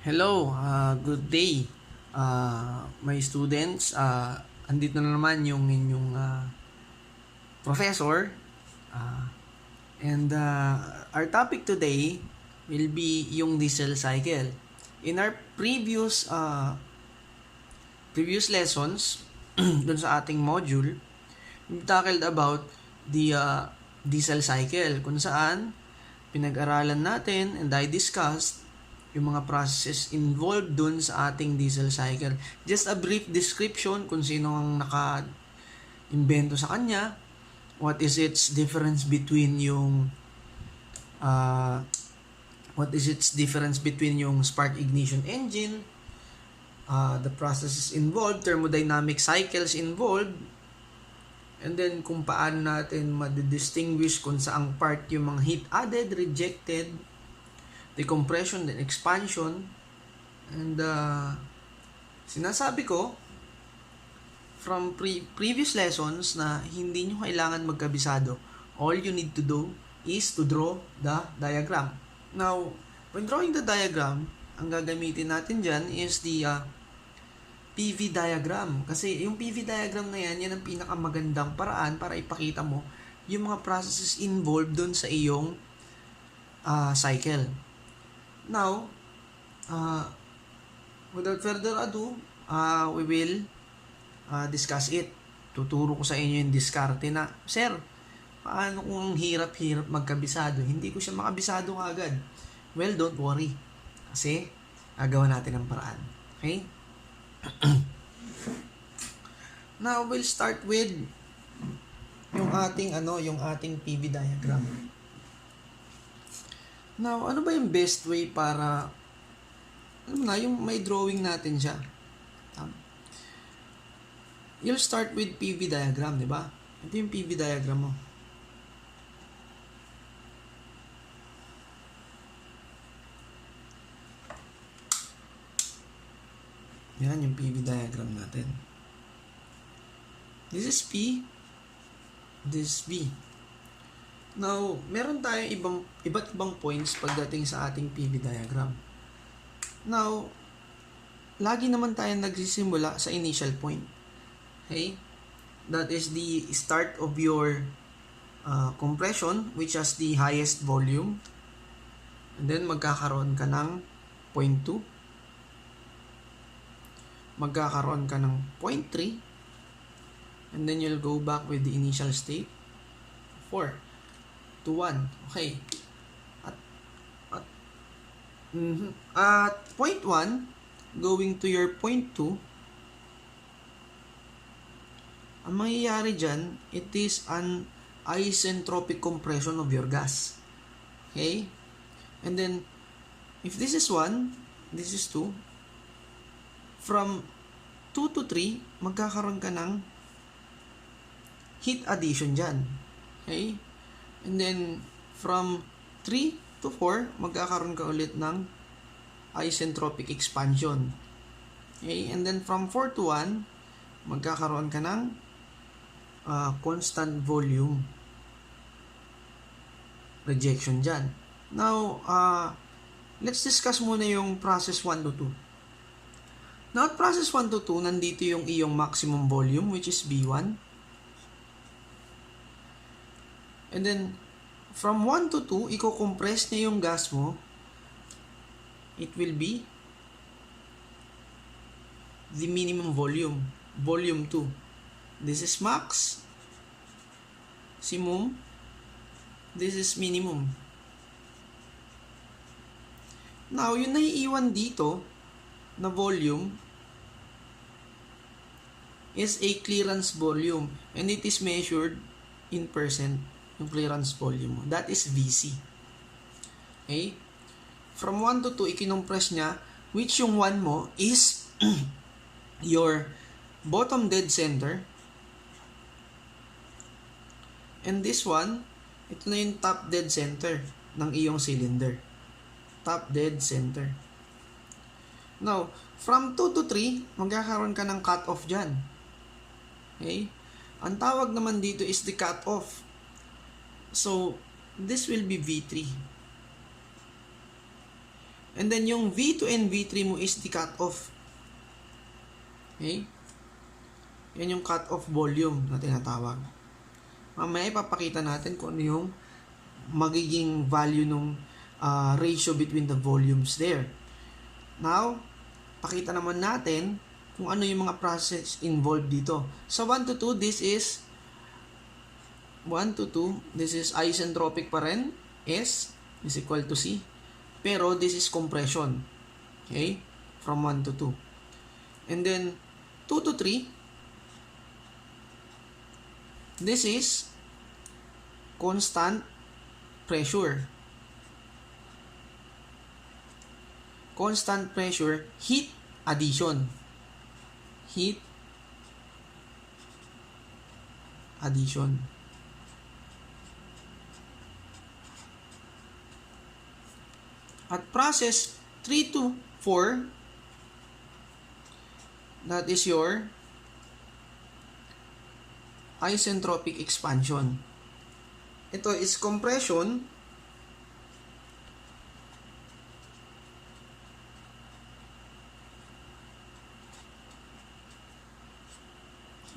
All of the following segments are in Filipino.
Hello, good day, my students. Andito na naman yung inyong professor. Uh, and our topic today will be yung diesel cycle. In our previous lessons, dun sa ating module, we tackled about the diesel cycle, kung saan pinag-aralan natin and I discussed yung mga processes involved dun sa ating diesel cycle. Just a brief description kung sino ang naka-invento sa kanya, what is its difference between yung spark ignition engine, the processes involved, thermodynamic cycles involved, and then kung paano natin ma-distinguish kung saang part yung mga heat added, rejected, decompression, then expansion. And sinasabi ko from previous lessons na hindi nyo kailangan magkabisado. All you need to do is to draw the diagram. Now, when drawing the diagram, ang gagamitin natin dyan is the PV diagram. Kasi yung PV diagram na yan ang pinakamagandang paraan para ipakita mo yung mga processes involved dun sa iyong cycle. Now, without further ado, we will discuss it. Tuturo ko sa inyo yung diskarte na, Sir, paano kung ang hirap-hirap magkabisado? Hindi ko siya makabisado agad. Well, don't worry. Kasi, gagawa natin ng paraan. Okay? Now, we'll start with yung ating PV diagram. Now, ano ba yung best way para yung may drawing natin siya? You'll start with PV diagram, di ba? Ito yung PV diagram mo. Yan yung PV diagram natin. This is P, this is V. Now, meron tayong iba't ibang points pagdating sa ating PV diagram. Now, lagi naman tayong nagsisimula sa initial point. Okay? That is the start of your compression, which has the highest volume. And then, magkakaroon ka ng point 2. Magkakaroon ka ng point 3. And then, you'll go back with the initial state. 4 to 1. Okay. At point 1, going to your point 2, ang mangyayari dyan, it is an isentropic compression of your gas. Okay? And then, if this is 1, this is 2, from 2 to 3, magkakaroon ka ng heat addition dyan. Okay? And then, from 3 to 4, magkakaroon ka ulit ng isentropic expansion. Okay? And then, from 4 to 1, magkakaroon ka ng constant volume rejection dyan. Now, let's discuss muna yung process 1 to 2. Now, at process 1 to 2, nandito yung iyong maximum volume, which is B1. And then, from 1 to 2, i-compress niya yung gas mo. It will be the minimum volume, volume 2. This is max, simum, this is minimum. Now, yung naiiwan dito na volume is a clearance volume and it is measured in percent. Yung clearance volume mo. That is VC. Okay? From 1 to 2, ikinompress niya, which yung 1 mo is your bottom dead center. And this one, ito na yung top dead center ng iyong cylinder. Top dead center. Now, from 2 to 3, magkakaroon ka ng cut-off dyan. Okay? Ang tawag naman dito is the cut-off. So, this will be V3. And then yung V2 and V3 mo is the cutoff. Okay? Yan yung cutoff volume na tinatawag. Mamaya ipapakita natin kung ano yung magiging value ng ratio between the volumes there. Now, pakita naman natin kung ano yung mga process involved dito. So 1 to 2, this is isentropic pa rin. S is equal to C. Pero this is compression. Okay? From 1 to 2. And then 2 to 3, this is constant pressure. Constant pressure, heat addition. Heat addition. At process 3 to 4, that is your isentropic expansion. Ito is compression.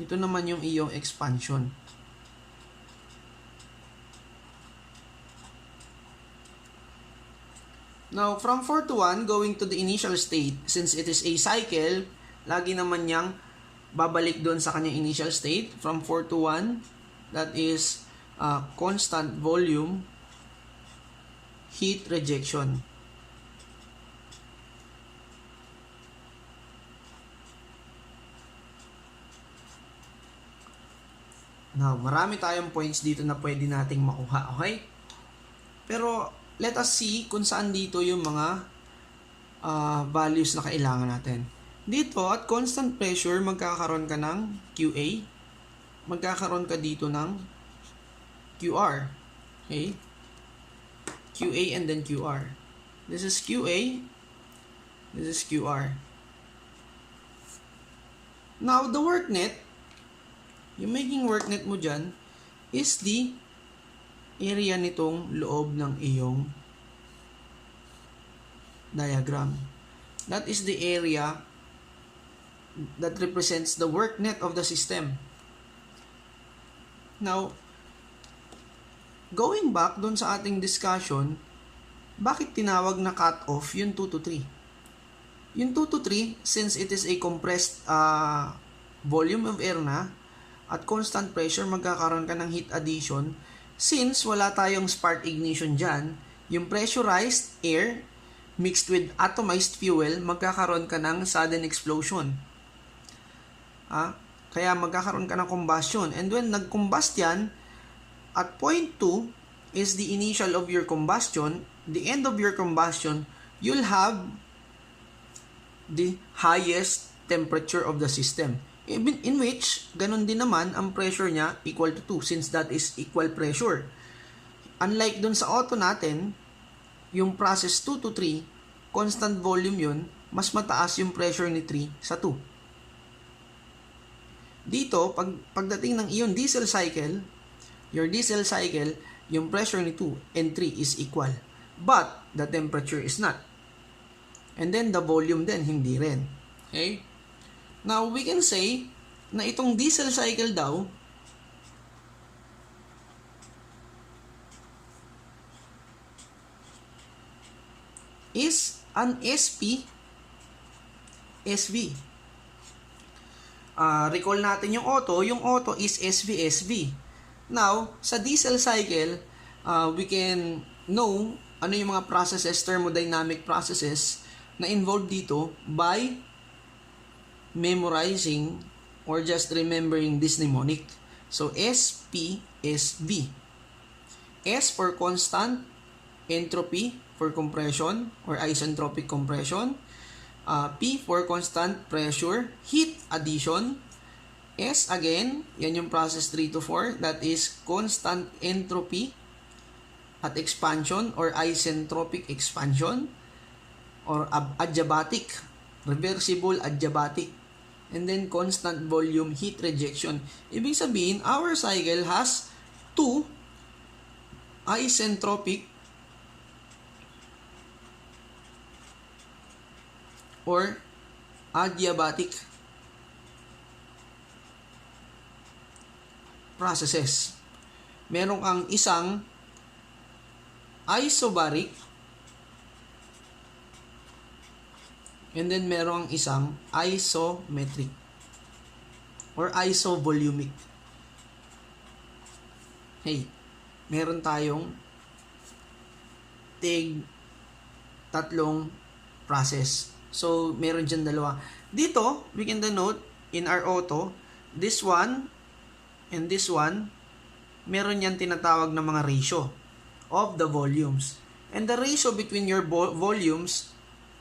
Ito naman yung iyong expansion. Now, from 4 to 1, going to the initial state, since it is a cycle, lagi naman niyang babalik doon sa kanyang initial state. From 4 to 1, that is constant volume heat rejection. Now, marami tayong points dito na pwede nating makuha, okay? Pero, let us see kung saan dito yung mga values na kailangan natin. Dito, at constant pressure, magkakaroon ka ng QA. Magkakaroon ka dito ng QR. Okay? QA and then QR. This is QA. This is QR. Now, the work net, yung making work net mo dyan, is the area nitong loob ng iyong diagram. That is the area that represents the work net of the system. Now, going back dun sa ating discussion, bakit tinawag na cut-off yung 2 to 3? Yung 2 to 3, since it is a compressed volume of air na, at constant pressure, magkakaroon ka ng heat addition. Since wala tayong spark ignition dyan, yung pressurized air mixed with atomized fuel, magkakaroon ka ng sudden explosion. Kaya magkakaroon ka ng combustion. And when nag-combust yan, at point 2 is the initial of your combustion. The end of your combustion, you'll have the highest temperature of the system. In which, ganun din naman, ang pressure niya equal to 2 since that is equal pressure. Unlike dun sa auto natin, yung process 2 to 3, constant volume yun, mas mataas yung pressure ni 3 sa 2. Dito, pagdating ng iyong diesel cycle, your diesel cycle, yung pressure ni 2 and 3 is equal. But, the temperature is not. And then, the volume din, hindi rin. Okay? Now, we can say na itong diesel cycle daw is an SV. Recall natin yung auto is SV. Now, sa diesel cycle, we can know ano yung mga processes, thermodynamic processes na involved dito by memorizing or just remembering this mnemonic. So, SP is V. S for constant entropy for compression or isentropic compression. P for constant pressure, heat addition. S again, yan yung process 3 to 4. That is constant entropy at expansion or isentropic expansion or adiabatic, reversible adiabatic. And then constant volume heat rejection. Ibig sabihin, our cycle has 2 isentropic or adiabatic processes. Meron kang isang isobaric, and then meron kang isang isometric or isovolumic. Hey, meron tayong tatlong process. So, meron dyan dalawa. Dito, we can denote in our auto, this one and this one, meron yan tinatawag na mga ratio of the volumes. And the ratio between your volumes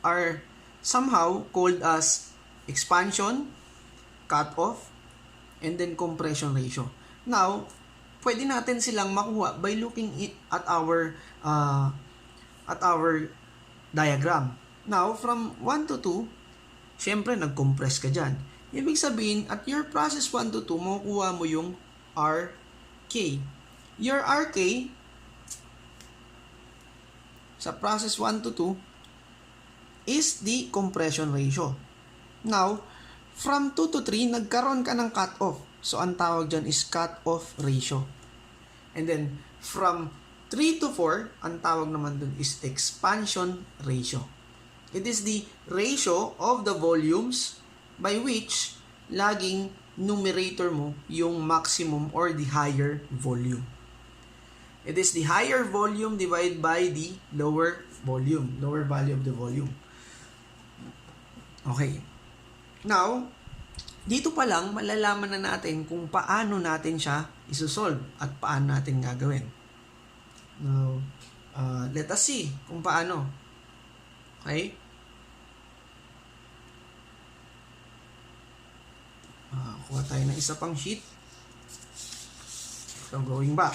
are somehow called as expansion, cutoff, and then compression ratio. Now, pwede natin silang makuha by looking at our diagram. Now, from 1 to 2, syempre nag-compress ka dyan. Ibig sabihin, at your process 1 to 2, makukuha mo yung RK. Your RK, sa process 1 to 2, is the compression ratio. Now, from 2 to 3, nagkaroon ka ng cut-off. So, ang tawag dyan is cut-off ratio. And then, from 3 to 4, ang tawag naman dun is expansion ratio. It is the ratio of the volumes by which laging numerator mo yung maximum or the higher volume. It is the higher volume divided by the lower volume, lower value of the volume. Okay. Now, dito pa lang malalaman na natin kung paano natin siya isosolve at paano natin gagawin. Now, let us see kung paano. Okay? Kuha tayo ng isa pang sheet. So, going back.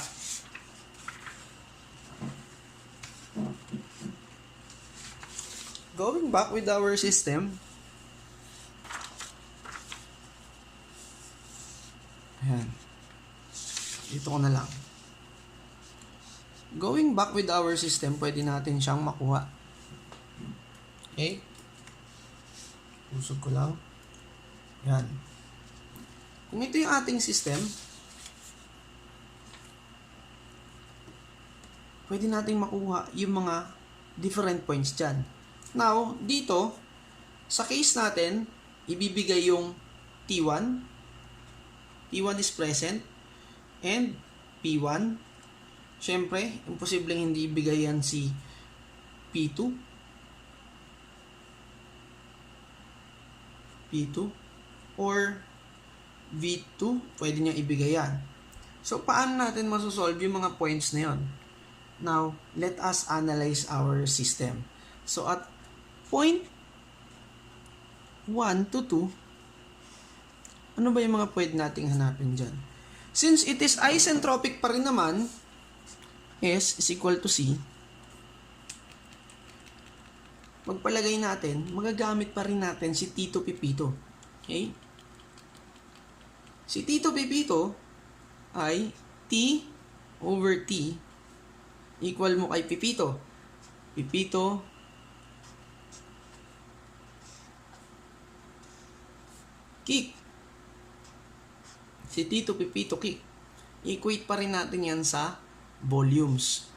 Going back with our system. Ayan. Dito ko na lang. Going back with our system, pwede natin siyang makuha. Okay? Usog ko lang. Ayan. Kung ito yung ating system, pwede nating makuha yung mga different points dyan. Now, dito, sa case natin, ibibigay yung T1. T1 is present. And P1. Siyempre, imposibleng hindi ibigay yan si P2. P2. Or V2. Pwede niya ibigay yan. So, paano natin masosolve yung mga points na yon? Now, let us analyze our system. So, at point 1 to 2, ano ba yung mga pwede nating hanapin dyan? Since it is isentropic pa rin naman, S is equal to C, magpalagay natin, magagamit pa rin natin si Tito Pipito. Okay? Si Tito Pipito ay T over T equal mo kay Pipito. Pipito kick. Si Tito Pipito kick. Equate pa rin natin yan sa volumes.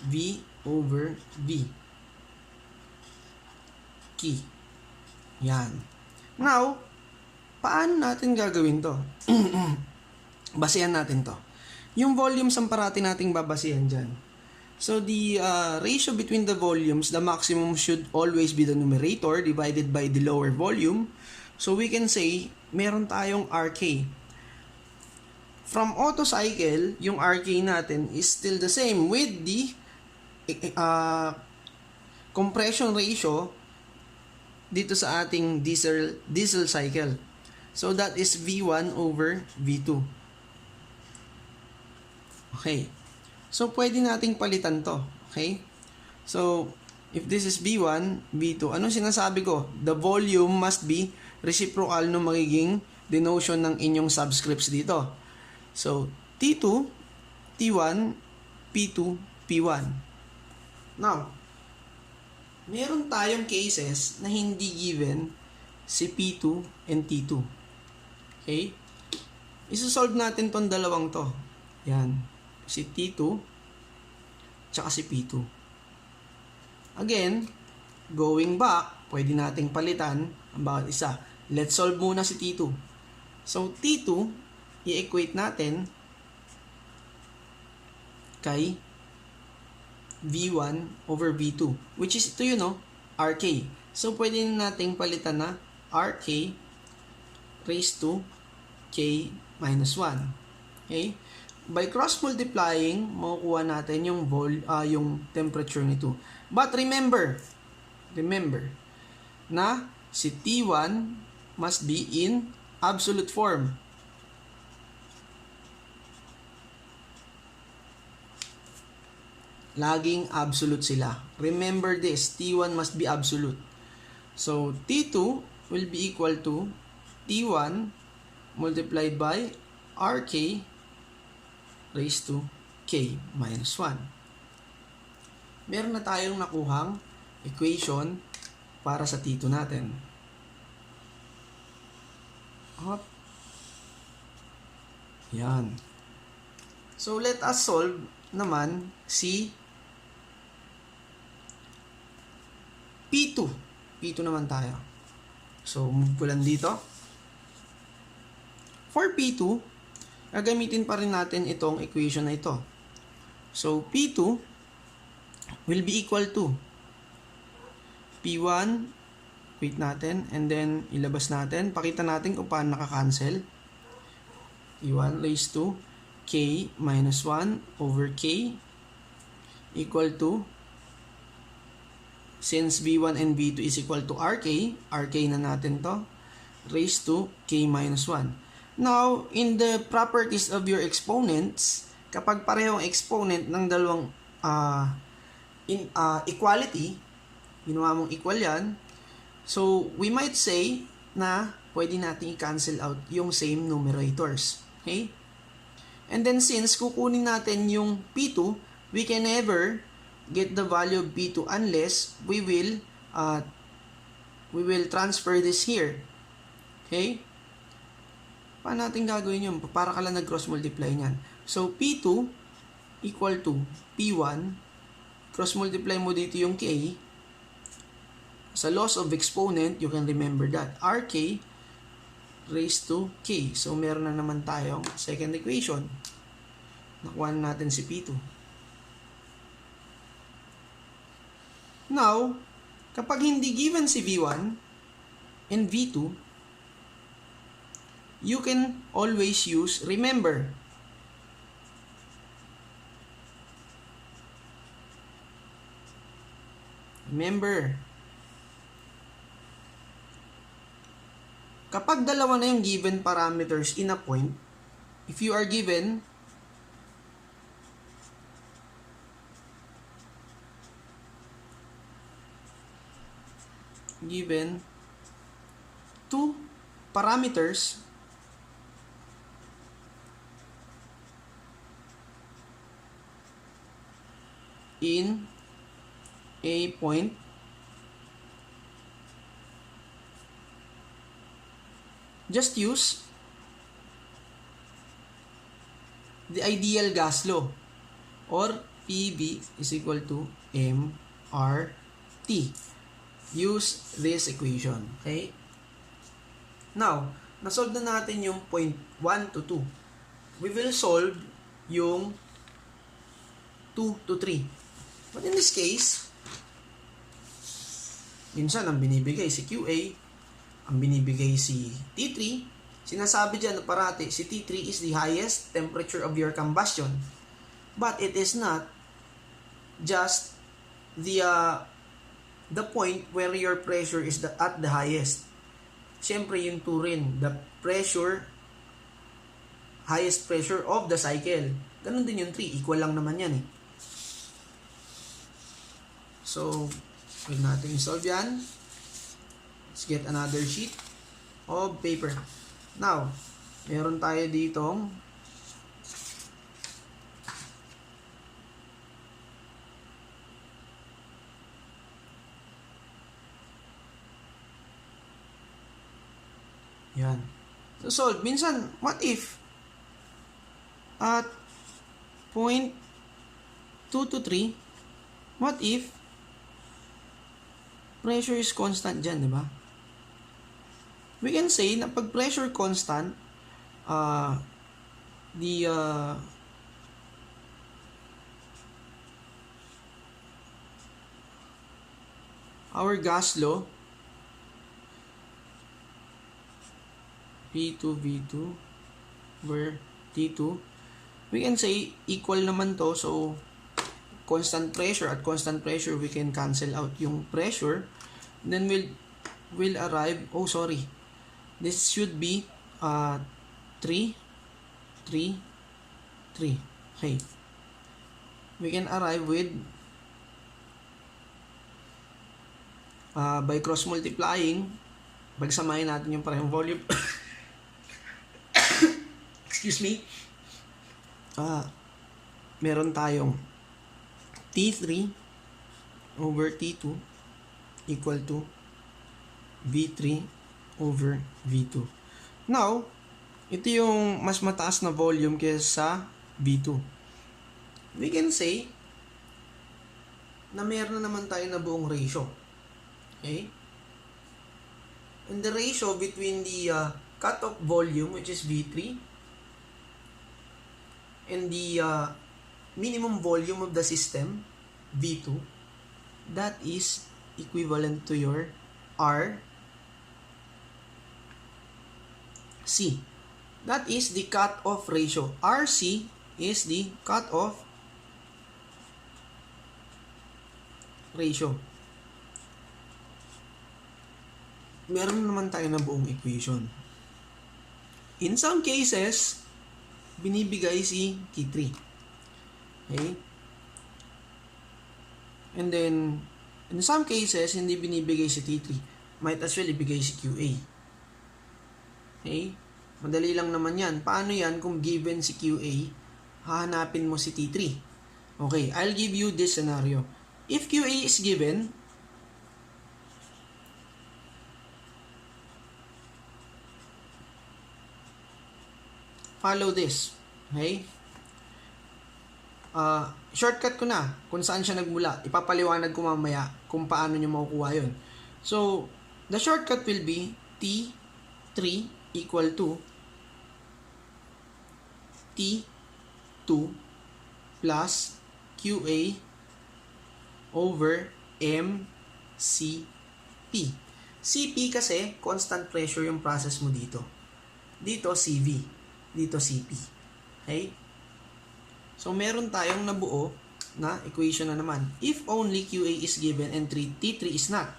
V over V. Key. Yan. Now, paano natin gagawin to? Basehan natin to. Yung volumes ang parati nating babasihan dyan. So, the ratio between the volumes, the maximum should always be the numerator divided by the lower volume. So, we can say, meron tayong RK. From auto cycle, yung RK natin is still the same with the compression ratio dito sa ating diesel cycle. So, that is V1 over V2. Okay. So, pwede nating palitan to. Okay? So, if this is V1, V2, anong sinasabi ko? The volume must be reciprocal no magiging denotion ng inyong subscripts dito. So, T2, T1, P2, P1. Now, meron tayong cases na hindi given si P2 and T2. Okay? Isosolve natin tong dalawang to. Yan. Si T2 tsaka si P2. Again, going back, pwede nating palitan ang bawat isa. Let's solve muna si T2. So, T2, i-equate natin kay V1 over V2, which is ito yun, no? RK. So, pwede nating palitan na RK raised to K minus 1. Okay? By cross-multiplying, makukuha natin yung temperature nito. But remember na si T1 must be in absolute form. Laging absolute sila. Remember this, T1 must be absolute. So, T2 will be equal to T1 multiplied by RK raised to K minus 1. Meron na tayong nakuhang equation para sa T2 natin. Hop. Yan. So, let us solve naman si P2. P2 naman tayo. So, move ko lang dito. For P2, gagamitin pa rin natin itong equation na ito. So, P2 will be equal to P1, wait natin, and then ilabas natin. Pakita natin kung paano nakakancel. P1 raised to K minus 1 over K equal to, since V1 and V2 is equal to RK na natin to, raised to K minus 1. Now, in the properties of your exponents, kapag parehong exponent ng dalawang equality, ginawa mong equal yan, so we might say na pwede natin i-cancel out yung same numerators. Okay? And then since kukunin natin yung P2, we can never get the value of P2 unless we will transfer this here. Okay? Paano natin gagawin yun? Para ka lang nag-cross multiply niyan. So, P2 equal to P1. Cross multiply mo dito yung K. Sa laws of exponent, you can remember that. RK raised to K. So, meron na naman tayong second equation. Nakuha natin si P2. Now, kapag hindi given si V1 and V2, you can always use, remember, kapag dalawa na yung given parameters in a point, if you are given two parameters in a point, just use the ideal gas law, or PV is equal to mRT. Use this equation. Okay? Now, nasolve na natin yung point 1 to 2. We will solve yung 2 to 3. But in this case, minsan ang binibigay si QA, ang binibigay si T3, sinasabi dyan na parati si T3 is the highest temperature of your combustion. But it is not just the point where your pressure is at the highest. Siyempre yung 2 rin, the pressure, highest pressure of the cycle. Ganun din yung 3, equal lang naman yan eh. So, pwede natin solve yan. Let's get another sheet of paper. Now, meron tayo ditong Yan. So, solve. Minsan, what if at point 2 to 3, what if pressure is constant dyan, di ba? We can say na pag pressure constant, our gas law, P2 V2 where T2, we can say equal naman to. So constant pressure, at constant pressure we can cancel out yung pressure, then we'll arrive, this should be 3 3 3. Okay, we can arrive with by cross multiplying, pagsamahin natin yung parehong volume. Excuse me. Meron tayong T3 over T2 equal to V3 over V2. Now, ito yung mas mataas na volume kaysa sa V2. We can say na meron na naman tayo na buong ratio. Okay? And the ratio between the cutoff volume, which is V3, and the minimum volume of the system, V2, that is equivalent to your RC. That is the cutoff ratio. RC is the cutoff ratio. Meron naman tayo na buong equation. In some cases, binibigay si T3. Okay? And then, in some cases, hindi binibigay si T3. Might as well ibigay si QA. Okay? Madali lang naman yan. Paano yan kung given si QA, hahanapin mo si T3? Okay, I'll give you this scenario. If QA is given, follow this. Okay? Shortcut ko na kung saan siya nagmula. Ipapaliwanag ko mamaya kung paano nyo makukuha yun. So, the shortcut will be T3 equal to T2 plus QA over MCP. CP kasi constant pressure yung process mo dito. Dito CV. Dito CP. Okay? So, meron tayong nabuo na equation na naman. If only QA is given and T3 is not.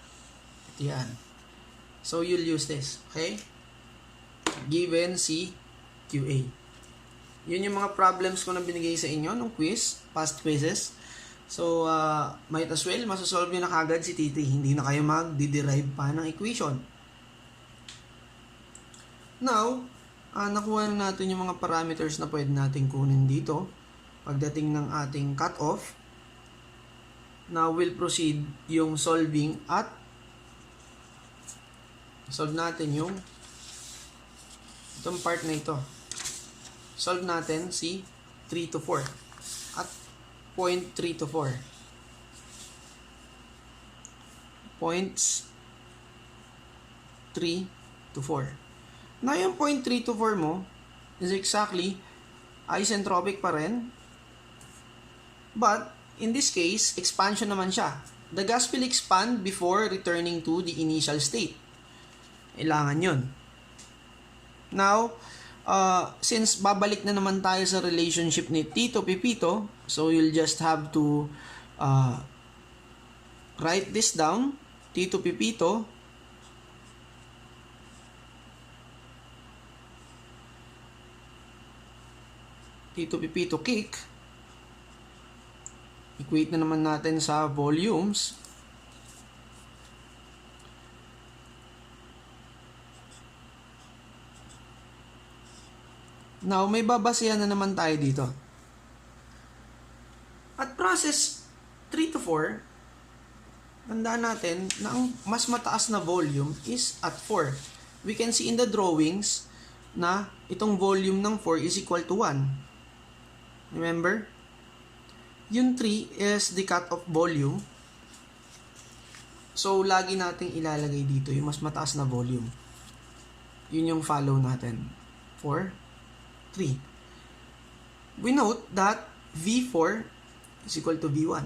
Ito yan. So, you'll use this. Okay? Given si QA. Yun yung mga problems ko na binigay sa inyo nung quiz, past quizzes. So, might as well, masasolve nyo na kagad si T3. Hindi na kayo mag-derive pa ng equation. Now, nakuha na natin yung mga parameters na pwede natin kunin dito pagdating ng ating cutoff. Now, we'll proceed yung solving at solve natin yung itong part na ito. Solve natin si 3 to 4 at point 3 to 4. Points 3 to 4. Now, yung point 3 to 4 mo is exactly isentropic pa rin. But, in this case, expansion naman siya. The gas will expand before returning to the initial state. Kailangan yun. Now, since babalik na naman tayo sa relationship ni Tito Pipito, so you'll just have to write this down. Tito Pipito kick. Equate na naman natin sa volumes. Now, may babasehan na naman tayo dito. At process 3 to 4, tandaan natin na ang mas mataas na volume is at 4. we can see in the drawings na itong volume ng 4 is equal to 1. Remember? Yung 3 is the cut-off volume. So, lagi nating ilalagay dito yung mas mataas na volume. Yun yung follow natin. 4, 3. We note that V4 is equal to V1.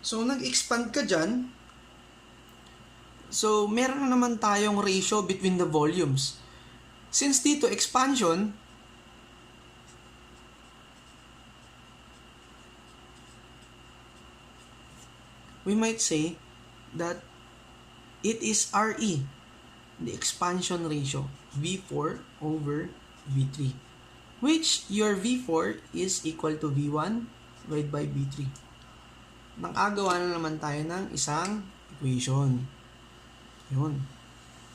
So, nag-expand ka dyan. So, meron na naman tayong ratio between the volumes. Since dito, expansion, we might say that it is RE, the expansion ratio, V4 over V3, which your V4 is equal to V1 divided by V3. Nakagawa na naman tayo ng isang equation. Yun.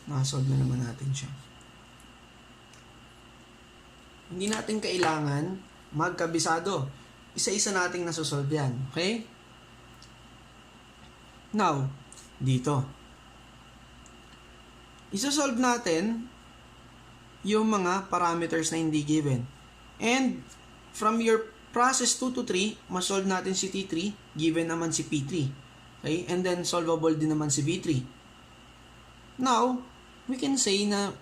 Nasolve na naman natin siya. Hindi natin kailangan magkabisado. Isa-isa nating nasosolve yan. Okay? Now, dito. Isosolve natin yung mga parameters na hindi given. And from your process 2 to 3, masolve natin si T3, given naman si P3. Okay? And then solvable din naman si V3. Now, we can say na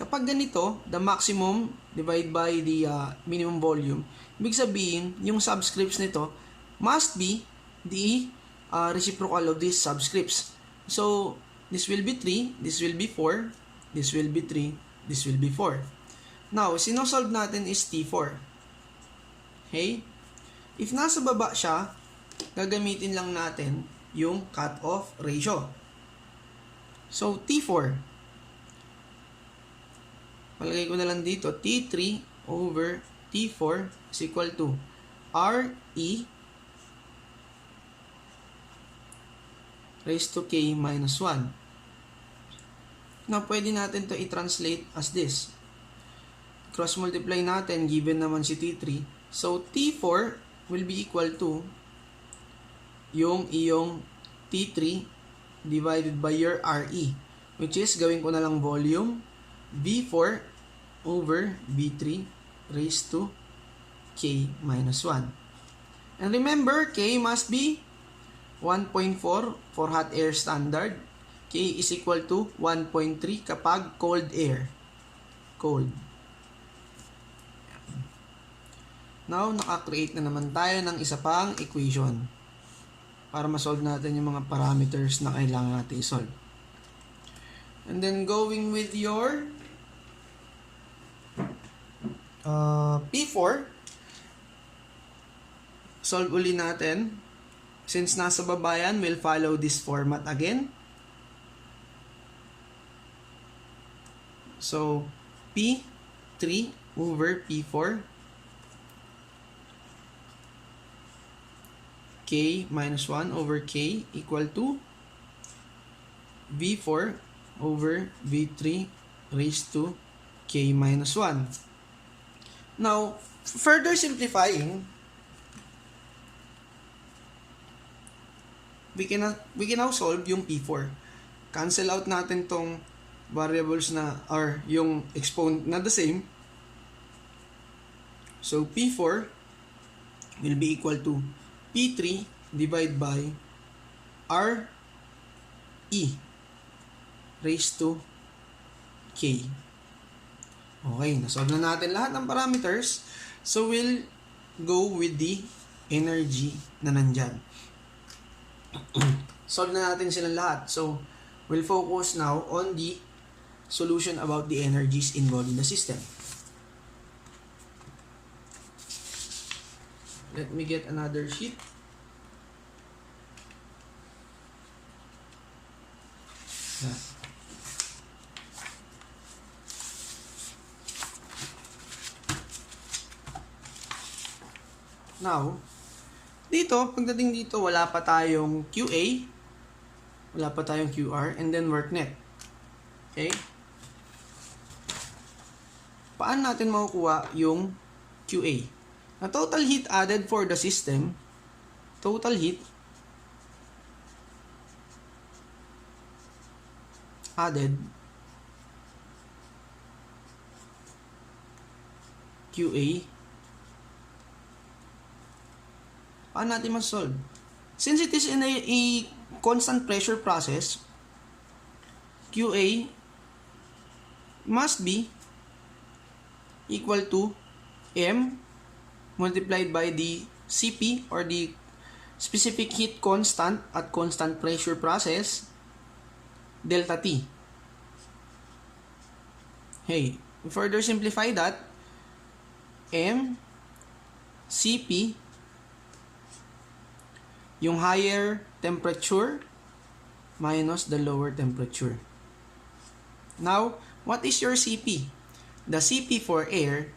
kapag ganito, the maximum divided by the minimum volume, ibig sabihin, yung subscripts nito must be the reciprocal of these subscripts. So, this will be 3, this will be 4, this will be 3, this will be 4. Now, sinosolve natin is T4. Okay? If nasa baba siya, gagamitin lang natin yung cut-off ratio. So, T4. Palagay ko na lang dito, T3 over T4 is equal to RE raised to K minus 1. Now, pwede natin to i-translate as this. Cross-multiply natin, given naman si T3. So, T4 will be equal to yung iyong T3 divided by your RE, which is, gawin ko na lang volume, V4 over V3 raised to K minus 1. And remember, K must be 1.4 for hot air standard. K is equal to 1.3 kapag cold air. Cold. Now, naka-create na naman tayo ng isa pang equation para ma-solve natin yung mga parameters na kailangan natin i-solve. And then, going with your P4, solve uli natin. Since nasa baba yan, we'll follow this format again. So, P3 over P4 K minus 1 over K equal to V4 over V3 raised to K minus 1. Now, further simplifying, we can now solve yung P4. Cancel out natin tong variables na are yung exponent na the same. So, P4 will be equal to P3 divided by RE raised to K. Okay, nasolve na natin lahat ng parameters. So, we'll go with the energy na nandyan. Solve na natin silang lahat. So, we'll focus now on the solution about the energies involved in the system. Let me get another sheet. Yeah. Now, dito, pagdating dito, wala pa tayong QA, wala pa tayong QR, and then worknet. Okay? Paano natin makukuha yung QA? Na total heat added for the system, total heat added QA. Paano natin ma-solve? Since it is in a constant pressure process, QA must be equal to M multiplied by the CP or the specific heat constant at constant pressure process delta T. Hey, further simplify that, M CP, yung higher temperature minus the lower temperature. Now, what is your CP? The CP for air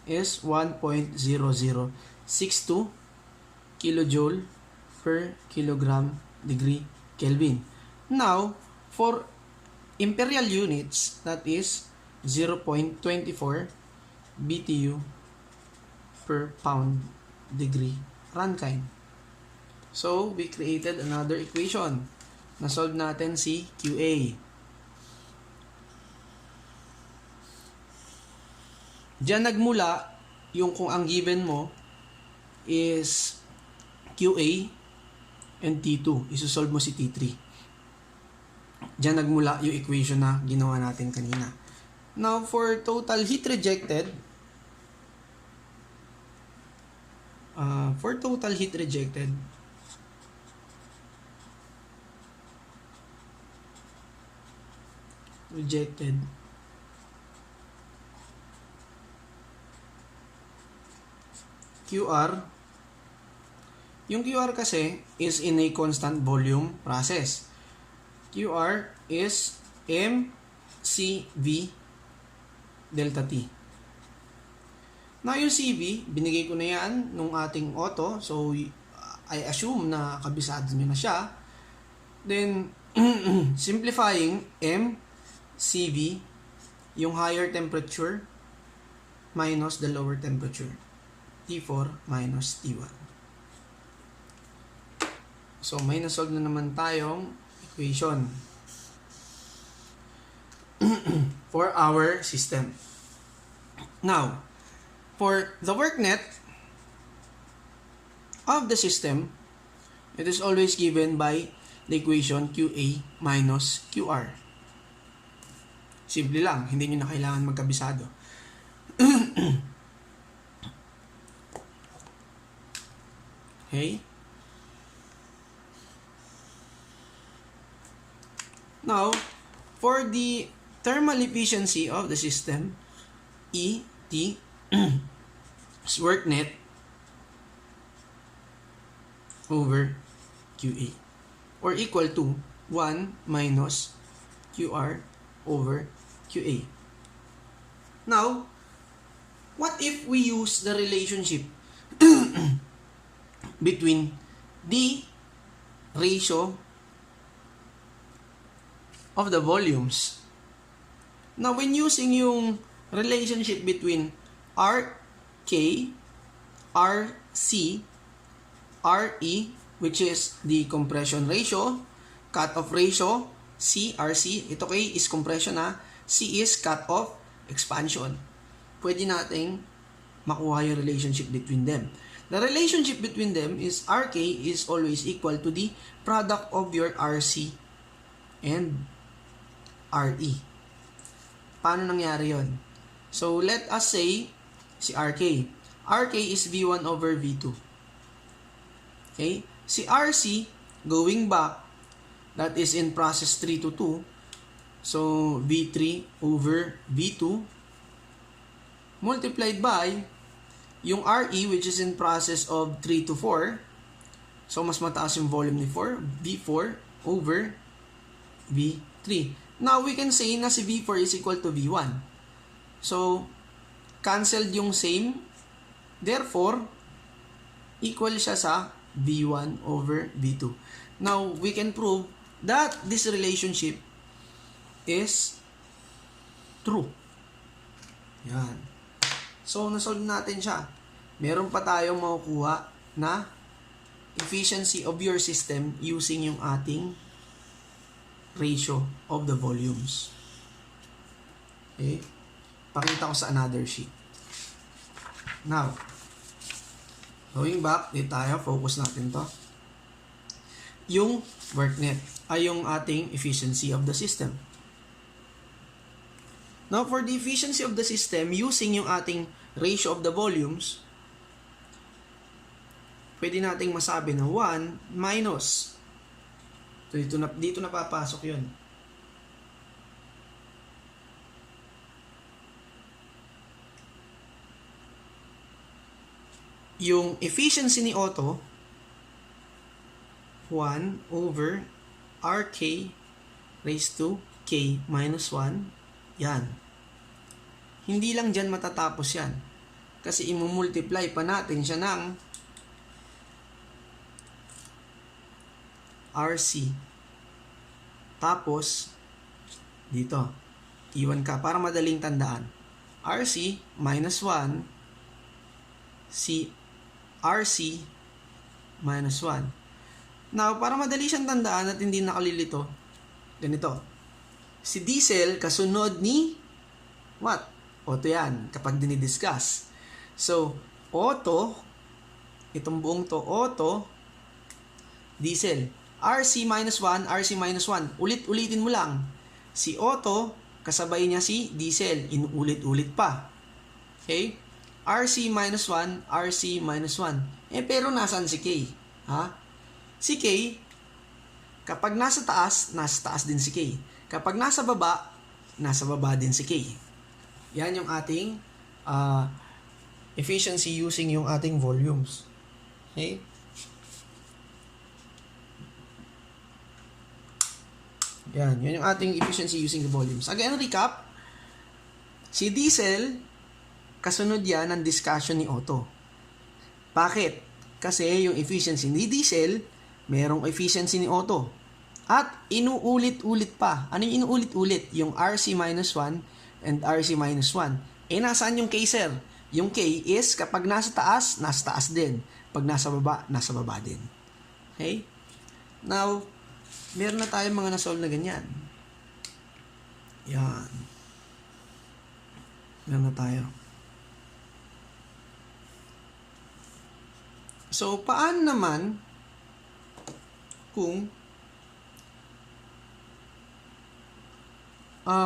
is 1.0062 kilojoule per kilogram degree Kelvin. Now, for imperial units, that is 0.24 BTU per pound degree Rankine. So, we created another equation. Na-solve natin si QA. Diyan nagmula yung kung ang given mo is QA and T2. Isosolve mo si T3. Diyan nagmula yung equation na ginawa natin kanina. Now, for total heat rejected, QR, yung QR kasi is in a constant volume process. QR is mCV delta T. Now, yung CV, binigay ko na yan nung ating auto. So, I assume na kabisado nyo na siya. Then, simplifying, mCV, yung higher temperature minus the lower temperature. T4 minus T1. So, may nasolve na naman tayong equation for our system. Now, for the work net of the system, it is always given by the equation QA minus QR. Simple lang, hindi nyo na kailangan magkabisado. Okay? Now, for the thermal efficiency of the system, ET is work net over QA, or equal to 1 minus QR over QA. Now, what if we use the relationship between the ratio of the volumes? Now, when using yung relationship between RK, RC, RE, which is the compression ratio, cut-off ratio, C, RC, ito K is compression C is cut-off expansion. Pwede nating makuha yung relationship between them. The relationship between them is RK is always equal to the product of your RC and RE. Paano nangyari yon? So, let us say, si RK. RK is V1 over V2. Okay? Si RC, going back, that is in process 3 to 2. So, V3 over V2 multiplied by yung RE, which is in process of 3 to 4. So, mas mataas yung volume ni 4. V4 over V3. Now, we can say na si V4 is equal to V1. So, canceled yung same. Therefore, equal siya sa V1 over V2. Now, we can prove that this relationship is true. Yan. So, nasolve natin siya. Meron pa tayong makukuha na efficiency of your system using yung ating ratio of the volumes. Okay? Pakita ko sa another sheet. Now, going back, dito tayo, focus natin to. Yung work net ay yung ating efficiency of the system. Now, for the efficiency of the system, using yung ating ratio of the volumes, pwede nating masabi na 1 minus, dito na papasok yun. Yung efficiency ni Otto, 1 over RK raised to K minus 1. Yan. Hindi lang dyan matatapos yan. Kasi imumultiply pa natin siya ng RC. Tapos, dito, iwan ka para madaling tandaan. RC minus 1, RC minus 1. Now, para madali siyang tandaan at hindi nakalilito, ganito. Si diesel kasunod ni what? Otto yan, kapag dinidiscuss. So, Otto, itong buong to, Otto, diesel. RC minus 1, RC minus 1. Ulit-ulitin mo lang. Si Otto, kasabay niya si diesel. Inuulit-ulit pa. Okay? RC minus 1, RC minus 1. Pero nasaan si K? Ha? Si K, kapag nasa taas din si K. Kapag nasa baba din si K. Yan yung ating efficiency using yung ating volumes. Okay? Yan yung ating efficiency using the volumes. Again, recap. Si diesel, kasunod yan ng discussion ni Otto. Bakit? Kasi yung efficiency ni diesel, merong efficiency ni Otto. At inuulit-ulit pa. Ano yung inuulit-ulit? Yung RC minus 1 and RC minus 1. Nasaan yung K, sir? Yung K is kapag nasa taas din. Pag nasa baba din. Okay? Now, meron na tayong mga nasolve na ganyan. Yan. Meron na tayo. So, paano naman kung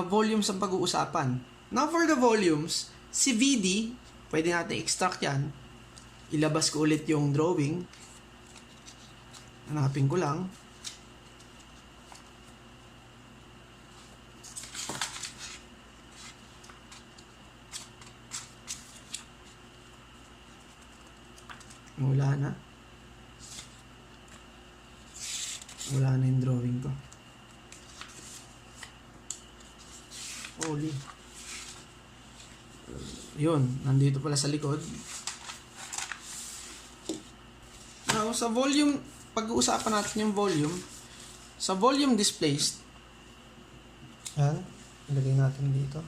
volumes ang pag-uusapan? Now, for the volumes, si VD, pwede natin extract yan. Ilabas ko ulit yung drawing. Hanapin ko lang. Wala na yung drawing ko. Holy. Yun, nandito pala sa likod. Now, sa volume, pag-uusapan natin yung volume. Sa volume displaced, yan, ilagay natin dito.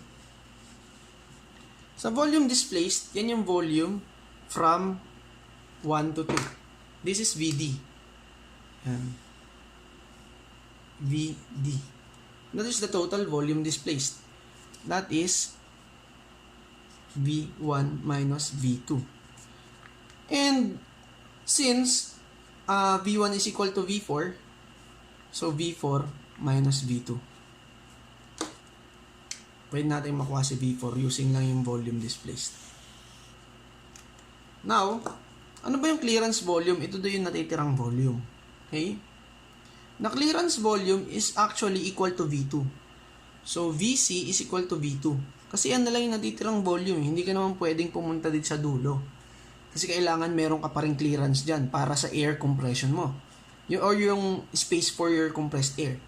Sa volume displaced, yan yung volume from 1 to 2. This is VD. Yan. VD. That is the total volume displaced. That is V1 minus V2. And since V1 is equal to V4, so V4 minus V2. Pwede natin makuha si V4 using lang yung volume displaced. Now, ano ba yung clearance volume? Ito doon yung natitirang volume. Okay? Na clearance volume is actually equal to V2. So, VC is equal to V2. Kasi yan na lang yung natitirang volume. Hindi ka naman pwedeng pumunta dito sa dulo. Kasi kailangan meron ka pa rin clearance dyan para sa air compression mo. Or yung space for your compressed air.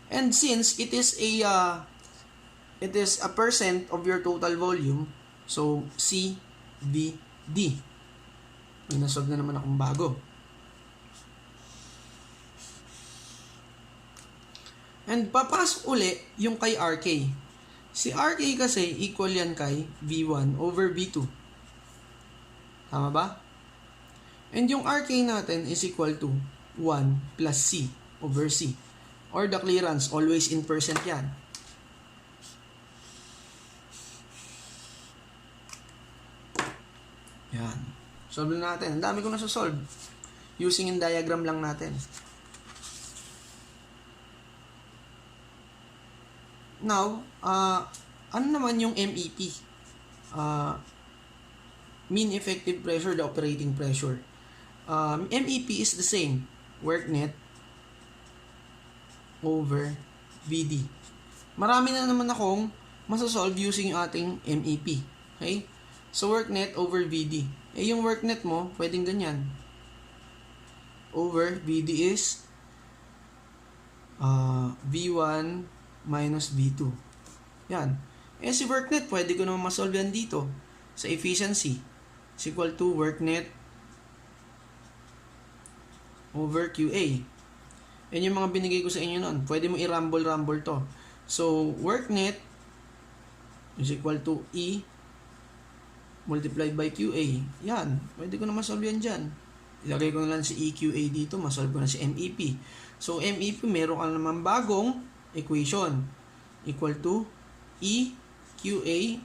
And since it is a percent of your total volume, so C, V, D. May nasolve na naman akong bago. And papasok uli yung kay RK. Si RK kasi equal yan kay V1 over V2. Tama ba? And yung RK natin is equal to 1 plus C over C. or the clearance, always in percent yan. Yan. Solve na natin. Ang dami ko na solve. Using in diagram lang natin. Now, ano naman yung MEP? Mean effective pressure, the operating pressure. MEP is the same. Work net over VD. Marami na naman akong masasolve using yung ating MEP. Okay? So, work net over VD. Eh, yung work net mo, pwedeng ganyan. Over VD is V1 minus V2. Yan. Eh, si work net, pwede ko naman masolve yan dito. Sa efficiency. Is equal to work net over QA. Yan yung mga binigay ko sa inyo nun. Pwede mo i-rumble to. So, work net is equal to E multiplied by QA. Yan. Pwede ko na masolve yan dyan. Ilagay ko na lang si EQA dito. Masolve ko na si MEP. So, MEP, meron ka naman bagong equation. Equal to EQA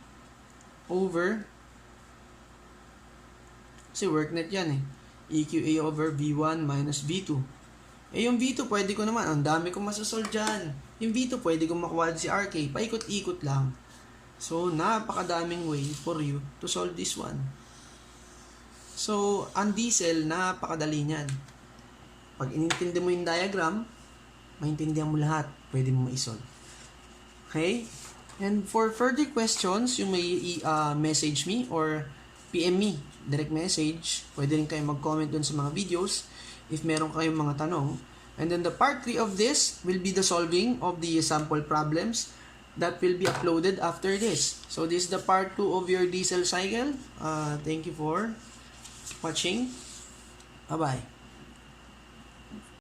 over kasi work net yan eh. EQA over V1 minus V2. Eh, yung V2, pwede ko naman. Ang dami kong masasolve dyan. Yung V2, pwede kong makuha si RK. Paikot-ikot lang. So, napakadaming way for you to solve this one. So, ang diesel, napakadali niyan. Pag inintindi mo yung diagram, maintindihan mo lahat. Pwede mo ma-solve. Okay? And for further questions, you may message me or PM me. Direct message. Pwede rin kayo mag-comment dun sa mga videos if meron kayong mga tanong. And then the part 3 of this will be the solving of the sample problems that will be uploaded after this. So this is the part 2 of your diesel cycle. Thank you for watching. Bye-bye.